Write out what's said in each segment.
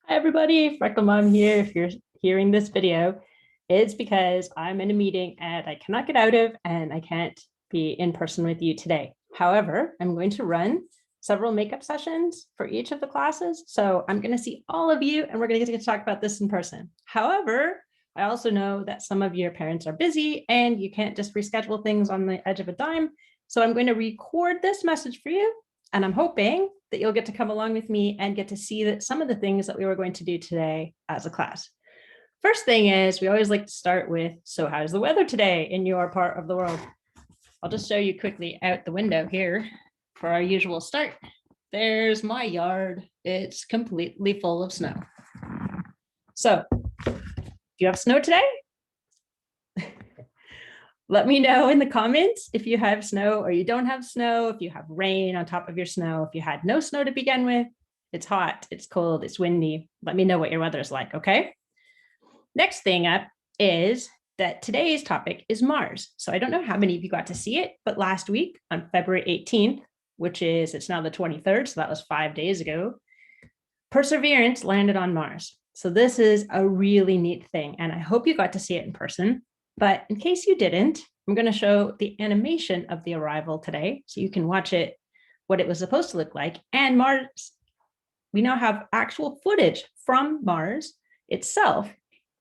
Hi everybody, FractalMom here. If you're hearing this video, it's because I'm in a meeting and I cannot get out of and I can't be in person with you today. However, I'm going to run several makeup sessions for each of the classes. So I'm going to see all of you and we're going to get to talk about this in person. However, I also know that some of your parents are busy and you can't just reschedule things on the edge of a dime. So I'm going to record this message for you. And I'm hoping that you'll get to come along with me and get to see that some of the things that we were going to do today as a class. First thing is we always like to start with, so how's the weather today in your part of the world? I'll just show you quickly out the window here for our usual start. There's my yard. It's completely full of snow. So, do you have snow today? Let me know in the comments if you have snow or you don't have snow, if you have rain on top of your snow, if you had no snow to begin with. It's hot, it's cold, it's windy. Let me know what your weather is like, okay? Next thing up is that today's topic is Mars. So I don't know how many of you got to see it, but last week on February 18th, which is, it's now the 23rd, so that was 5 days ago, Perseverance landed on Mars. So this is a really neat thing, and I hope you got to see it in person. But in case you didn't, I'm going to show the animation of the arrival today, so you can watch it, what it was supposed to look like. And Mars, we now have actual footage from Mars itself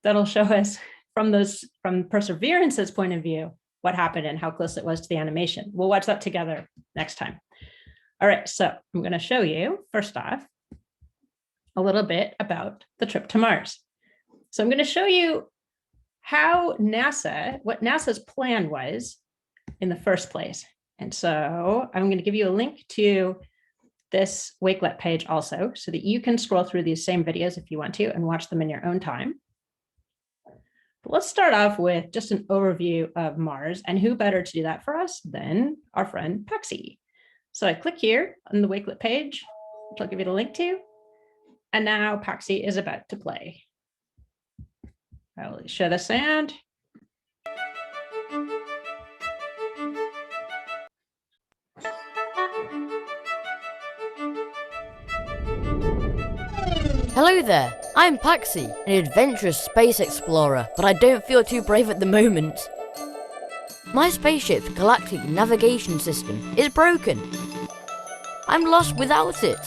that'll show us from Perseverance's point of view, what happened and how close it was to the animation. We'll watch that together next time. All right, so I'm going to show you, first off, a little bit about the trip to Mars. So I'm going to show you what NASA's plan was in the first place. And so I'm going to give you a link to this Wakelet page also, so that you can scroll through these same videos if you want to and watch them in your own time. But let's start off with just an overview of Mars, and who better to do that for us than our friend Paxi. So I click here on the Wakelet page, which I'll give you the link to. And now Paxi is about to play. I'll show the sound. Hello there, I'm Paxi, an adventurous space explorer, but I don't feel too brave at the moment. My spaceship's galactic navigation system is broken. I'm lost without it.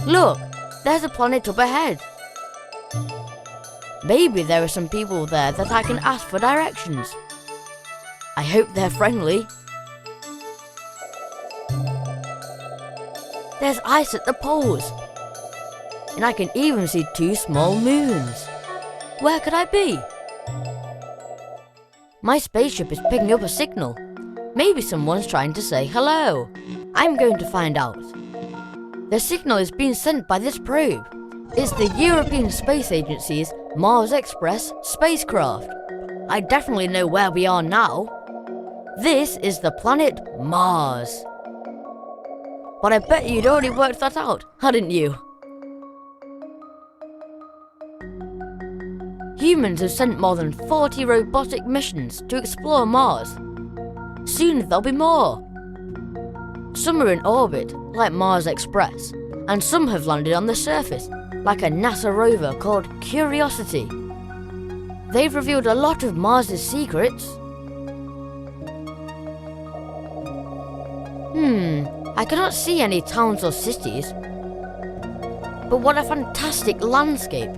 Look! There's a planet up ahead. Maybe there are some people there that I can ask for directions. I hope they're friendly. There's ice at the poles. And I can even see 2 small moons. Where could I be? My spaceship is picking up a signal. Maybe someone's trying to say hello. I'm going to find out. The signal is being sent by this probe. It's the European Space Agency's Mars Express spacecraft. I definitely know where we are now. This is the planet Mars. But I bet you'd already worked that out, hadn't you? Humans have sent more than 40 robotic missions to explore Mars. Soon there'll be more. Some are in orbit, like Mars Express, and some have landed on the surface, like a NASA rover called Curiosity. They've revealed a lot of Mars's secrets. I cannot see any towns or cities. But what a fantastic landscape!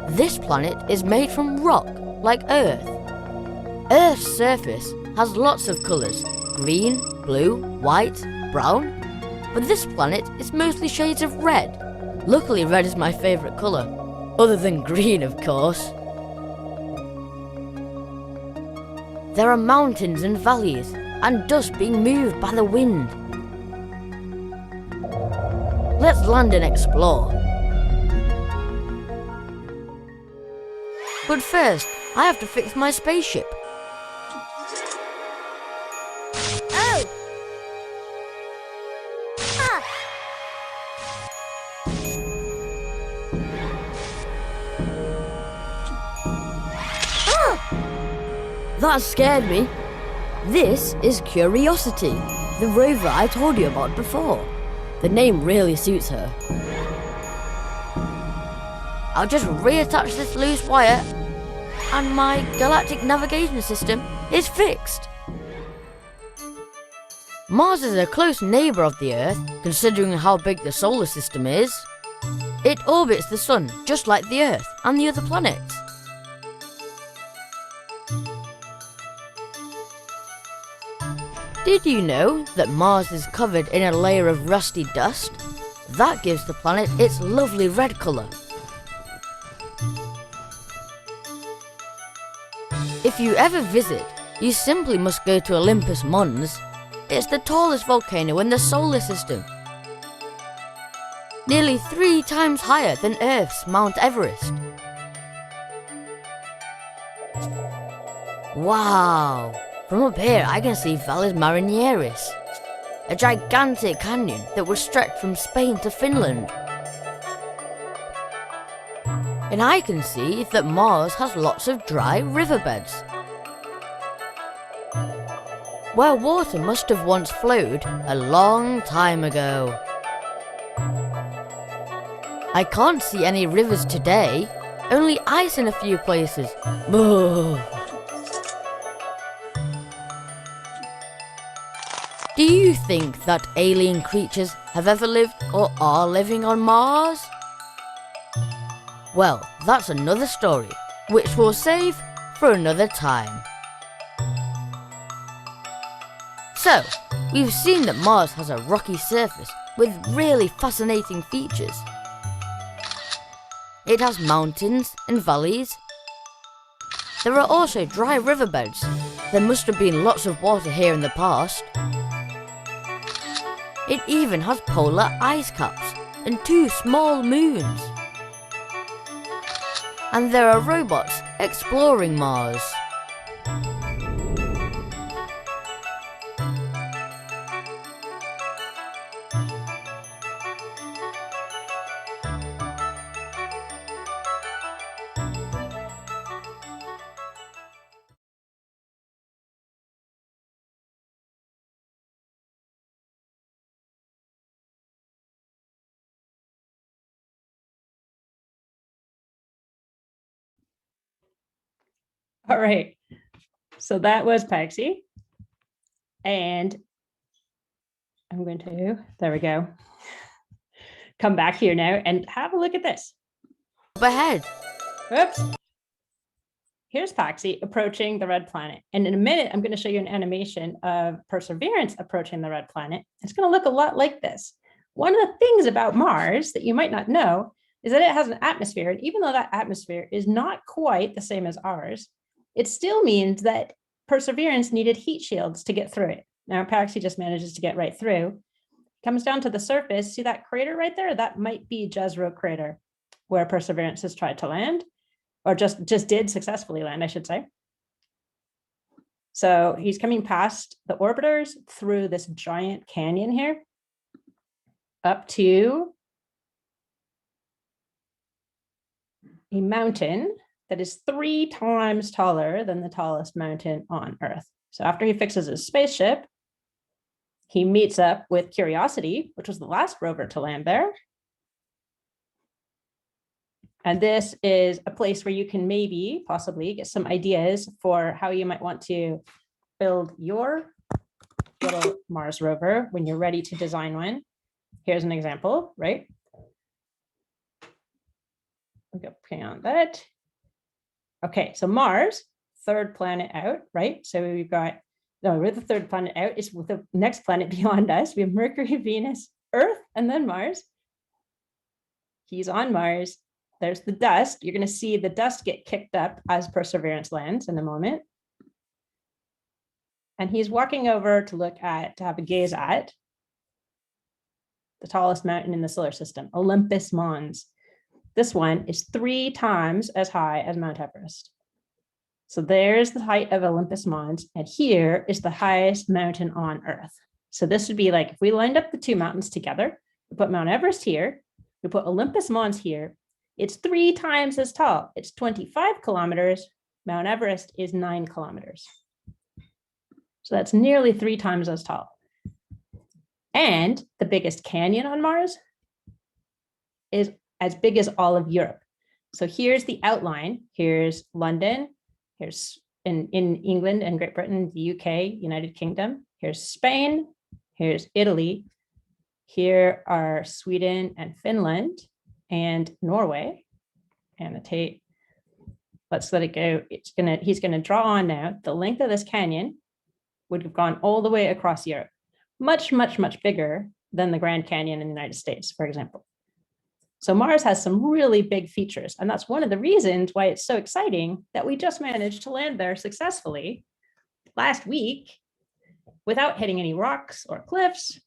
This planet is made from rock, like Earth. Earth's surface has lots of colours: green, blue, white, brown. But this planet is mostly shades of red. Luckily, red is my favourite colour. Other than green, of course. There are mountains and valleys, and dust being moved by the wind. Let's land and explore. But first, I have to fix my spaceship. That scared me. This is Curiosity, the rover I told you about before. The name really suits her. I'll just reattach this loose wire and my galactic navigation system is fixed. Mars is a close neighbour of the Earth, considering how big the solar system is. It orbits the Sun just like the Earth and the other planets. Did you know that Mars is covered in a layer of rusty dust? That gives the planet its lovely red colour. If you ever visit, you simply must go to Olympus Mons. It's the tallest volcano in the solar system. Nearly 3 times higher than Earth's Mount Everest. Wow! From up here I can see Valles Marineris, a gigantic canyon that would stretch from Spain to Finland. And I can see that Mars has lots of dry riverbeds, where water must have once flowed a long time ago. I can't see any rivers today, only ice in a few places. Ugh. Do you think that alien creatures have ever lived or are living on Mars? Well, that's another story, which we'll save for another time. So, we've seen that Mars has a rocky surface with really fascinating features. It has mountains and valleys. There are also dry riverbeds. There must have been lots of water here in the past. It even has polar ice caps and 2 small moons. And there are robots exploring Mars. All right. So that was Paxi. And I'm going to, there we go. Come back here now and have a look at this. Up ahead. Oops. Here's Paxi approaching the red planet. And in a minute, I'm going to show you an animation of Perseverance approaching the red planet. It's going to look a lot like this. One of the things about Mars that you might not know is that it has an atmosphere. And even though that atmosphere is not quite the same as ours, it still means that Perseverance needed heat shields to get through it. Now, Paxi just manages to get right through. Comes down to the surface. See that crater right there? That might be Jezero crater, where Perseverance has tried to land, or just did successfully land, I should say. So he's coming past the orbiters through this giant canyon here, up to a mountain that is 3 times taller than the tallest mountain on Earth. So after he fixes his spaceship, he meets up with Curiosity, which was the last rover to land there. And this is a place where you can maybe, possibly, get some ideas for how you might want to build your little Mars rover when you're ready to design one. Here's an example, right? Okay, on that. Okay, so Mars, 3rd planet out, right? So we've got, no, we're the 3rd planet out. It's with the next planet beyond us. We have Mercury, Venus, Earth, and then Mars. He's on Mars. There's the dust. You're going to see the dust get kicked up as Perseverance lands in a moment. And he's walking over to look at, to have a gaze at the tallest mountain in the solar system, Olympus Mons. This one is 3 times as high as Mount Everest. So there's the height of Olympus Mons, and here is the highest mountain on Earth. So this would be like, if we lined up the 2 mountains together, we put Mount Everest here, we put Olympus Mons here, it's 3 times as tall. It's 25 kilometers. Mount Everest is 9 kilometers. So that's nearly 3 times as tall. And the biggest canyon on Mars is as big as all of Europe. So here's the outline. Here's London. Here's in England and Great Britain, the UK, United Kingdom. Here's Spain. Here's Italy. Here are Sweden and Finland and Norway. Annotate. Let's let it go. He's gonna draw on now. The length of this canyon would have gone all the way across Europe. Much, much, much bigger than the Grand Canyon in the United States, for example. So Mars has some really big features, and that's one of the reasons why it's so exciting that we just managed to land there successfully last week without hitting any rocks or cliffs.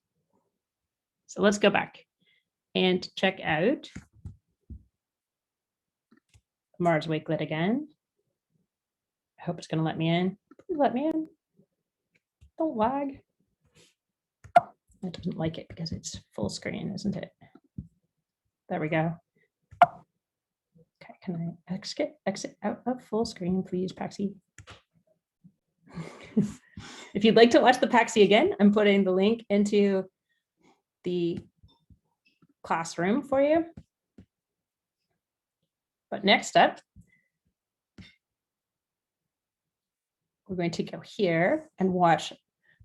So let's go back and check out Mars wakelet again. I hope it's going to let me in. Please let me in. Don't lag. It doesn't like it because it's full screen, isn't it? There we go. Okay, can I exit out of full screen, please, Paxi? If you'd like to watch the Paxi again, I'm putting the link into the classroom for you. But next up, we're going to go here and watch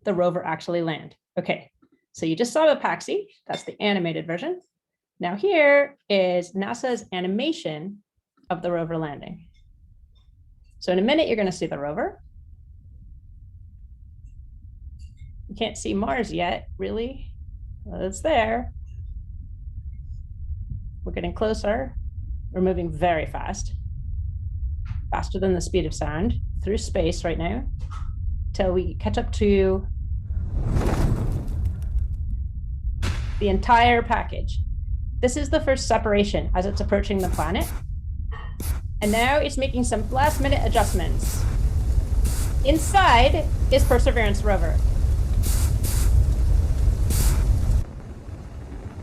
the rover actually land. Okay, so you just saw the Paxi, that's the animated version. Now here is NASA's animation of the rover landing. So in a minute, you're going to see the rover. You can't see Mars yet, really. Well, it's there. We're getting closer. We're moving very fast, faster than the speed of sound through space right now, till we catch up to the entire package. This is the first separation as it's approaching the planet. And now it's making some last minute adjustments. Inside is Perseverance rover.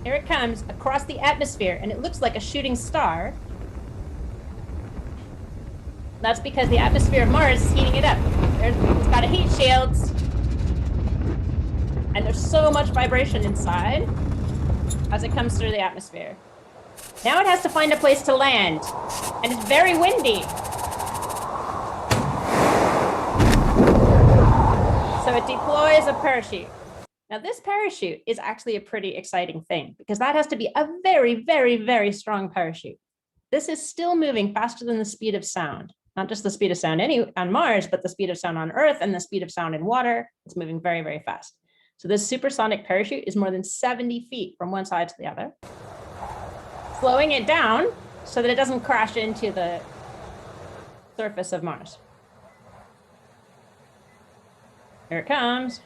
Here it comes across the atmosphere, and it looks like a shooting star. That's because the atmosphere of Mars is heating it up. It's got a heat shield, and there's so much vibration inside as it comes through the atmosphere. Now it has to find a place to land, and it's very windy. So it deploys a parachute. Now this parachute is actually a pretty exciting thing because that has to be a very, very, very strong parachute. This is still moving faster than the speed of sound, not just the speed of sound on Mars, but the speed of sound on Earth and the speed of sound in water. It's moving very, very fast. So this supersonic parachute is more than 70 feet from one side to the other, slowing it down so that it doesn't crash into the surface of Mars. Here it comes.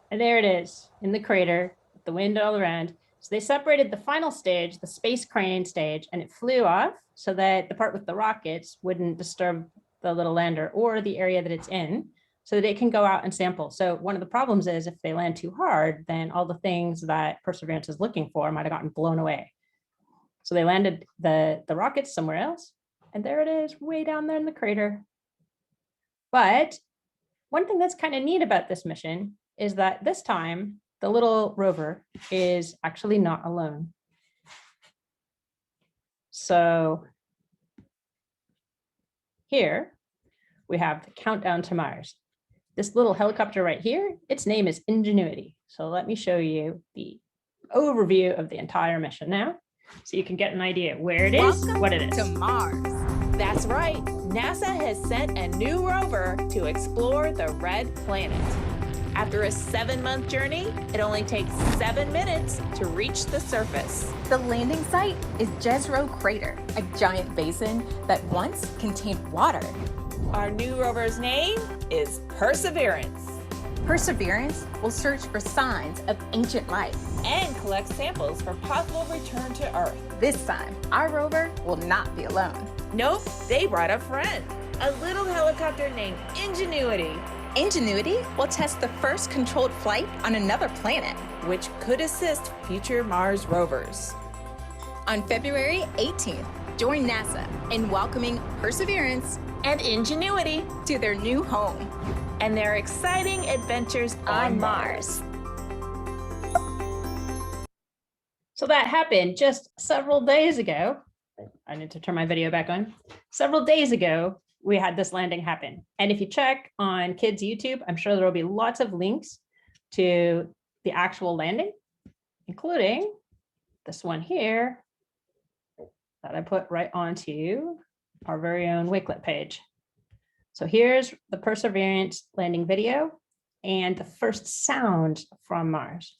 And there it is in the crater, with the wind all around. So they separated the final stage, the space crane stage, and it flew off so that the part with the rockets wouldn't disturb the little lander or the area that it's in, so that it can go out and sample. So one of the problems is if they land too hard, then all the things that Perseverance is looking for might have gotten blown away. So they landed the rockets somewhere else, and there it is, way down there in the crater. But one thing that's kind of neat about this mission is that this time, the little rover is actually not alone. So here we have the countdown to Mars. This little helicopter right here, its name is Ingenuity. So let me show you the overview of the entire mission now, so you can get an idea where it is, what it is. Welcome to Mars. That's right. NASA has sent a new rover to explore the red planet. After a 7-month journey, it only takes 7 minutes to reach the surface. The landing site is Jezero Crater, a giant basin that once contained water. Our new rover's name is Perseverance Perseverance will search for signs of ancient life. and collect samples for possible return to Earth. This time, our rover will not be alone. Nope, they brought a friend, a little helicopter named Ingenuity, Ingenuity will test the first controlled flight on another planet. which could assist future Mars rovers. On February 18th, join NASA in welcoming Perseverance And Ingenuity to their new home. and their exciting adventures on Mars. So that happened just several days ago. I need to turn my video back on. Several days ago, we had this landing happen. And if you check on kids' YouTube, I'm sure there will be lots of links to the actual landing, including this one here that I put right onto our very own Wakelet page. So here's the Perseverance landing video and the first sound from Mars.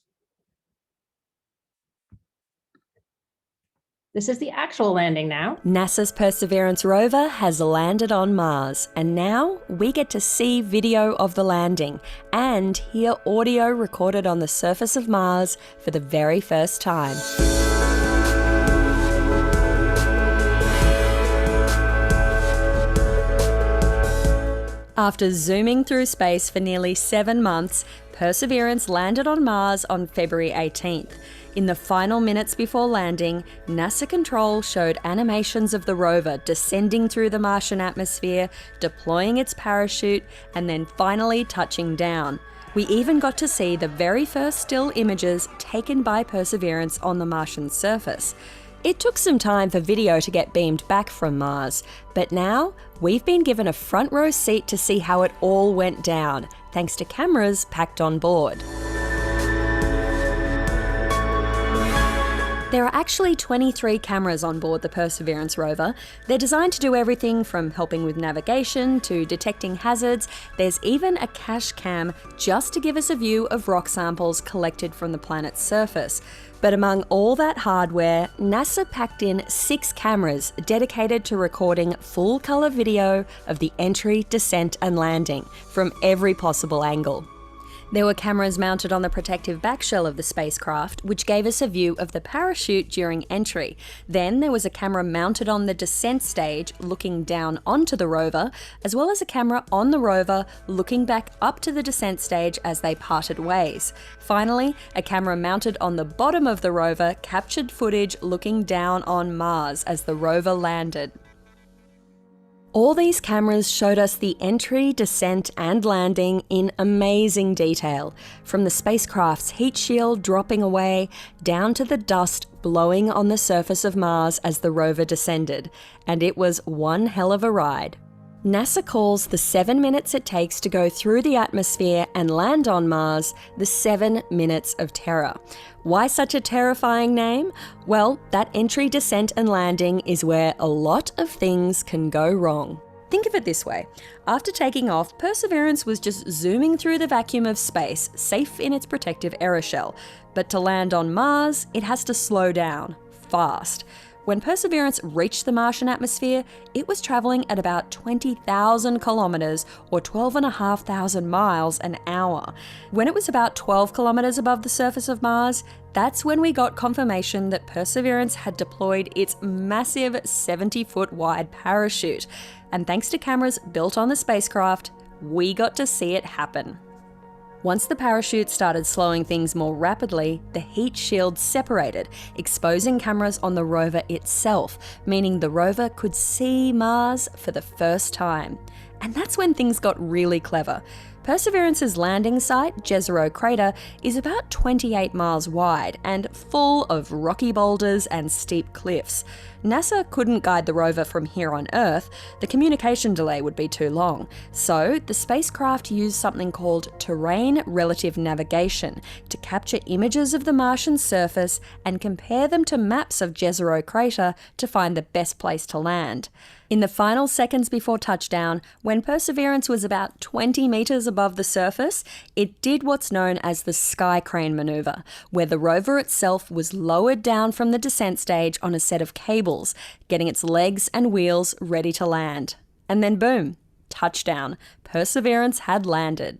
This is the actual landing now. NASA's Perseverance rover has landed on Mars, and now we get to see video of the landing and hear audio recorded on the surface of Mars for the very first time. After zooming through space for nearly 7 months, Perseverance landed on Mars on February 18th. In the final minutes before landing, NASA Control showed animations of the rover descending through the Martian atmosphere, deploying its parachute, and then finally touching down. We even got to see the very first still images taken by Perseverance on the Martian surface. It took some time for video to get beamed back from Mars, but now we've been given a front row seat to see how it all went down, thanks to cameras packed on board. There are actually 23 cameras on board the Perseverance rover. They're designed to do everything from helping with navigation to detecting hazards. There's even a cache cam just to give us a view of rock samples collected from the planet's surface. But among all that hardware, NASA packed in 6 cameras dedicated to recording full-colour video of the entry, descent and landing from every possible angle. There were cameras mounted on the protective back shell of the spacecraft, which gave us a view of the parachute during entry. Then there was a camera mounted on the descent stage looking down onto the rover, as well as a camera on the rover looking back up to the descent stage as they parted ways. Finally, a camera mounted on the bottom of the rover captured footage looking down on Mars as the rover landed. All these cameras showed us the entry, descent and landing in amazing detail, from the spacecraft's heat shield dropping away down to the dust blowing on the surface of Mars as the rover descended, and it was one hell of a ride. NASA calls the 7 minutes it takes to go through the atmosphere and land on Mars the 7 minutes of terror. Why such a terrifying name? Well, that entry, descent and landing is where a lot of things can go wrong. Think of it this way. After taking off, Perseverance was just zooming through the vacuum of space, safe in its protective aeroshell. But to land on Mars, it has to slow down, fast. When Perseverance reached the Martian atmosphere, it was travelling at about 20,000 kilometres or 12,500 miles an hour. When it was about 12 kilometres above the surface of Mars, that's when we got confirmation that Perseverance had deployed its massive 70-foot wide parachute. And thanks to cameras built on the spacecraft, we got to see it happen. Once the parachute started slowing things more rapidly, the heat shield separated, exposing cameras on the rover itself, meaning the rover could see Mars for the first time. And that's when things got really clever. Perseverance's landing site, Jezero Crater, is about 28 miles wide and full of rocky boulders and steep cliffs. NASA couldn't guide the rover from here on Earth, the communication delay would be too long, so the spacecraft used something called terrain relative navigation to capture images of the Martian surface and compare them to maps of Jezero Crater to find the best place to land. In the final seconds before touchdown, when Perseverance was about 20 meters above the surface, it did what's known as the sky crane maneuver, where the rover itself was lowered down from the descent stage on a set of cables, getting its legs and wheels ready to land. And then boom, touchdown. Perseverance had landed.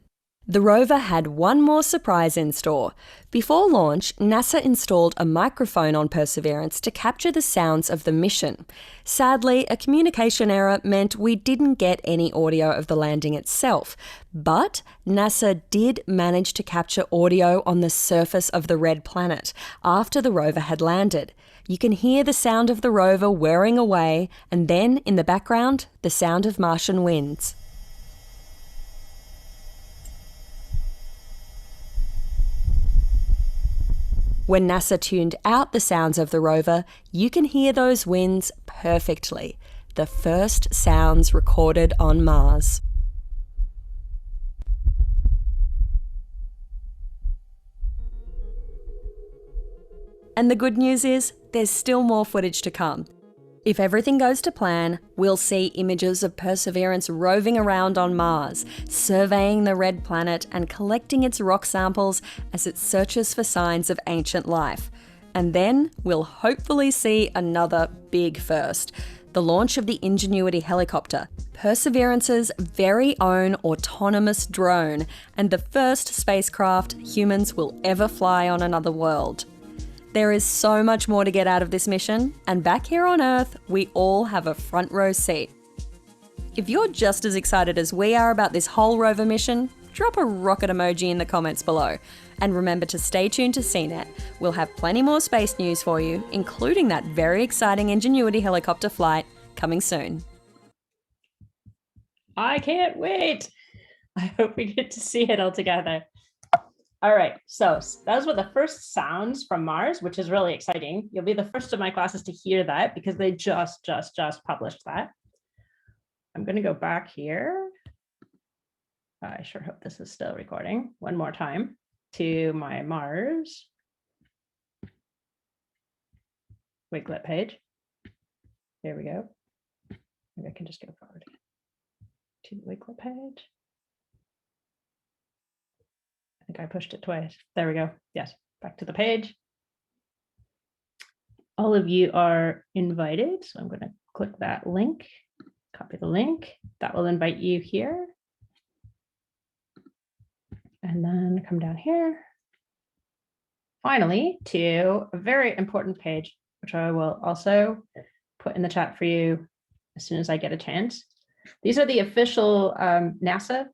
The rover had one more surprise in store. Before launch, NASA installed a microphone on Perseverance to capture the sounds of the mission. Sadly, a communication error meant we didn't get any audio of the landing itself, but NASA did manage to capture audio on the surface of the red planet after the rover had landed. You can hear the sound of the rover whirring away, and then in the background, the sound of Martian winds. When NASA tuned out the sounds of the rover, you can hear those winds perfectly. The first sounds recorded on Mars. And the good news is, there's still more footage to come. If everything goes to plan, we'll see images of Perseverance roving around on Mars, surveying the red planet and collecting its rock samples as it searches for signs of ancient life. And then we'll hopefully see another big first: the launch of the Ingenuity helicopter, Perseverance's very own autonomous drone, and the first spacecraft humans will ever fly on another world. There is so much more to get out of this mission, and back here on Earth, we all have a front row seat. If you're just as excited as we are about this whole rover mission, drop a rocket emoji in the comments below. And remember to stay tuned to CNET. We'll have plenty more space news for you, including that very exciting Ingenuity helicopter flight coming soon. I can't wait. I hope we get to see it all together. All right, so those were the first sounds from Mars, which is really exciting. You'll be the first of my classes to hear that because they just published that. I'm going to go back here. I sure hope this is still recording one more time to my Mars Wiglet page. Here we go. Maybe I can just go forward to the Wiglet page. I think I pushed it twice. There we go. Yes, back to the page. All of you are invited. So I'm going to click that link, copy the link. That will invite you here. And then come down here. Finally, to a very important page, which I will also put in the chat for you as soon as I get a chance. These are the official NASA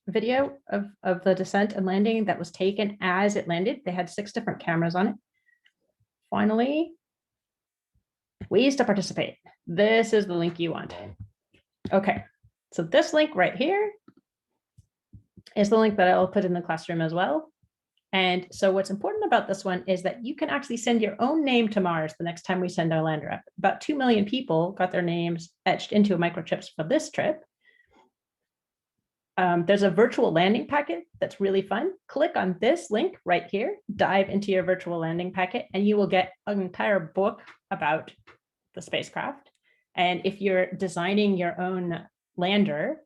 video of the descent and landing that was taken as it landed. They had 6 different cameras on it. Finally, ways to participate. This is the link you want. Okay, so this link right here is the link that I'll put in the classroom as well. And so what's important about this one is that you can actually send your own name to Mars the next time we send our lander up. About 2 million people got their names etched into microchips for this trip. There's a virtual landing packet that's really fun. Click on this link right here, dive into your virtual landing packet, and you will get an entire book about the spacecraft. And if you're designing your own lander,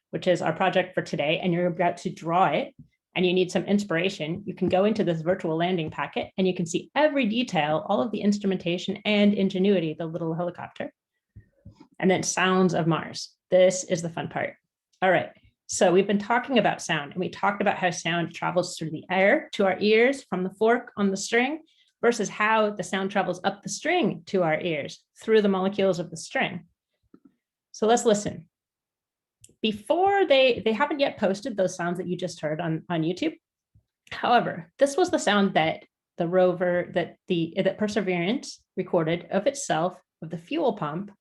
which is our project for today, and you're about to draw it, and you need some inspiration, you can go into this virtual landing packet and you can see every detail, all of the instrumentation and Ingenuity, the little helicopter. And then sounds of Mars. This is the fun part. All right. So we've been talking about sound, and we talked about how sound travels through the air to our ears from the fork on the string versus how the sound travels up the string to our ears through the molecules of the string. So let's listen. Before they haven't yet posted those sounds that you just heard on YouTube. However, this was the sound that the rover, that Perseverance recorded of itself, of the fuel pump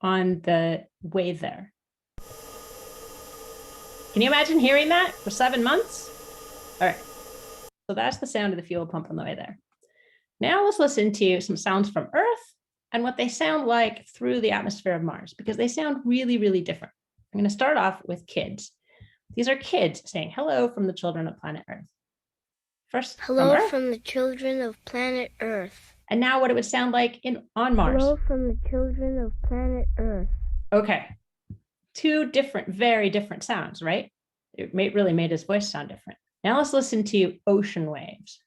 on the way there. Can you imagine hearing that for 7 months? All right. So that's the sound of the fuel pump on the way there. Now let's listen to some sounds from Earth and what they sound like through the atmosphere of Mars, because they sound really, really different. I'm going to start off with kids. These are kids saying hello from the children of planet Earth. First, hello from the children of planet Earth. And now what it would sound like on Mars. Hello from the children of planet Earth. Okay. Two different, very different sounds, right? It really made his voice sound different. Now let's listen to ocean waves.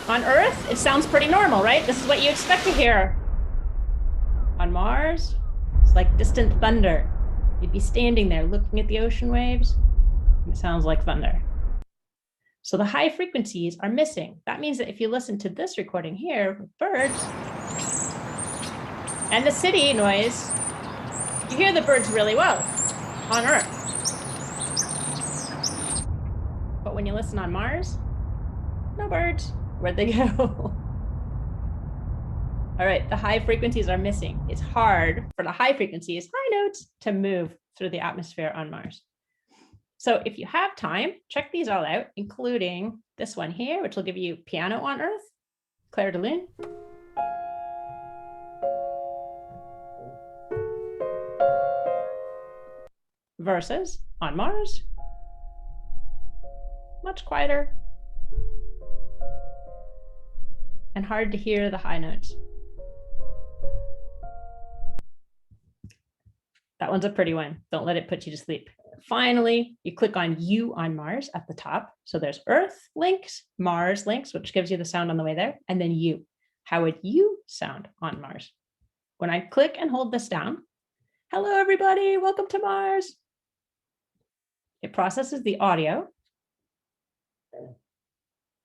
On Earth, it sounds pretty normal, right? This is what you expect to hear. On Mars, it's like distant thunder. You'd be standing there looking at the ocean waves, and it sounds like thunder. So the high frequencies are missing. That means that if you listen to this recording here with birds and the city noise, you hear the birds really well on Earth. But when you listen on Mars, no birds. Where'd they go? All right, the high frequencies are missing. It's hard for the high frequencies, high notes, to move through the atmosphere on Mars. So if you have time, check these all out, including this one here, which will give you piano on Earth, Claire de Lune. Versus on Mars, much quieter and hard to hear the high notes. That one's a pretty one. Don't let it put you to sleep. Finally, you click on You on Mars at the top. So there's Earth links, Mars links, which gives you the sound on the way there, and then You. How would you sound on Mars? When I click and hold this down, hello everybody, welcome to Mars. It processes the audio,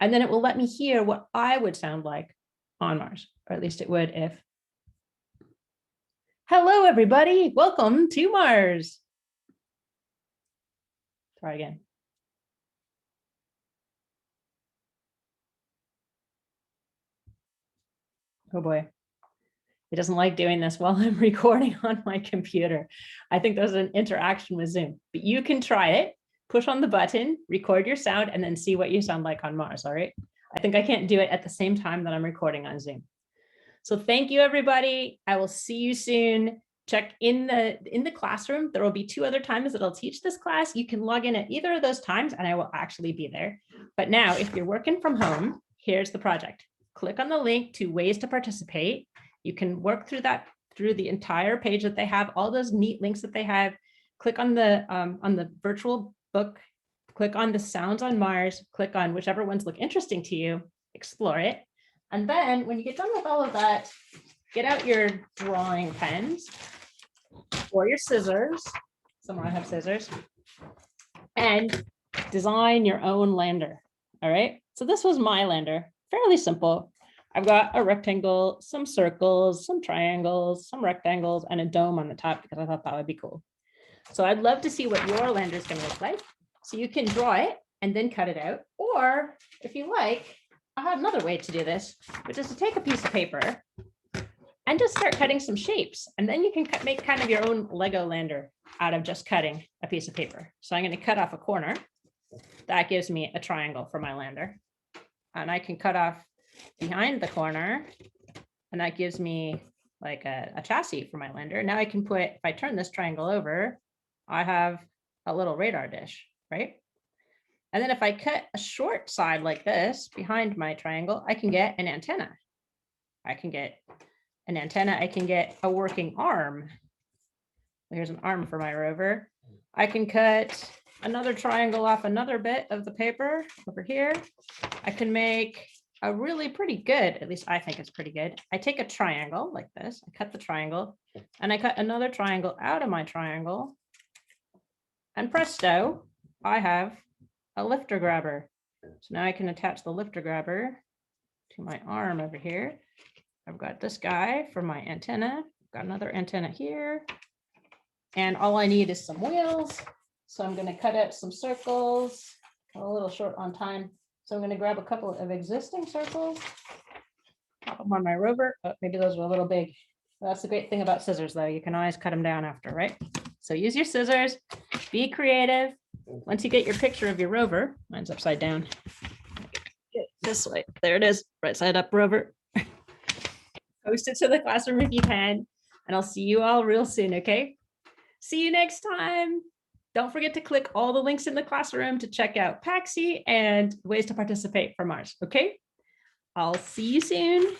and then it will let me hear what I would sound like on Mars, or at least it would if, hello everybody, welcome to Mars. Try again. Oh boy. It doesn't like doing this while I'm recording on my computer. I think there's an interaction with Zoom, but you can try it. Push on the button, record your sound, and then see what you sound like on Mars, all right? I think I can't do it at the same time that I'm recording on Zoom. So thank you, everybody. I will see you soon. Check in the classroom. There will be 2 other times that I'll teach this class. You can log in at either of those times and I will actually be there. But now, if you're working from home, here's the project. Click on the link to ways to participate. You can work through the entire page that they have, all those neat links that they have. Click on the virtual book, click on the sounds on Mars, click on whichever ones look interesting to you, explore it. And then when you get done with all of that, get out your drawing pens or your scissors. Somewhere I have scissors. And design your own lander. All right. So this was my lander, fairly simple. I've got a rectangle, some circles, some triangles, some rectangles, and a dome on the top because I thought that would be cool. So I'd love to see what your lander is going to look like. So you can draw it and then cut it out. Or if you like, I have another way to do this, which is to take a piece of paper and just start cutting some shapes. And then you can make kind of your own Lego lander out of just cutting a piece of paper. So I'm going to cut off a corner. That gives me a triangle for my lander. And I can cut off behind the corner. And that gives me like a chassis for my lander. Now I can put, if I turn this triangle over, I have a little radar dish, right? And then if I cut a short side like this behind my triangle, I can get an antenna. I can get an antenna. I can get a working arm. Here's an arm for my rover. I can cut another triangle off another bit of the paper over here. I can make a really pretty good, at least I think it's pretty good. I take a triangle like this, I cut the triangle, and I cut another triangle out of my triangle. And presto, I have a lifter grabber. So now I can attach the lifter grabber to my arm over here. I've got this guy for my antenna, got another antenna here. And all I need is some wheels. So I'm going to cut out some circles. I'm a little short on time. So I'm going to grab a couple of existing circles pop them on my rover. Oh, maybe those were a little big. That's the great thing about scissors, though. You can always cut them down after, right? So use your scissors, be creative. Once you get your picture of your rover, mine's upside down. Get this way. There it is, right side up rover. Post it to the classroom if you can, and I'll see you all real soon, okay? See you next time. Don't forget to click all the links in the classroom to check out Paxi and ways to participate for Mars, okay? I'll see you soon.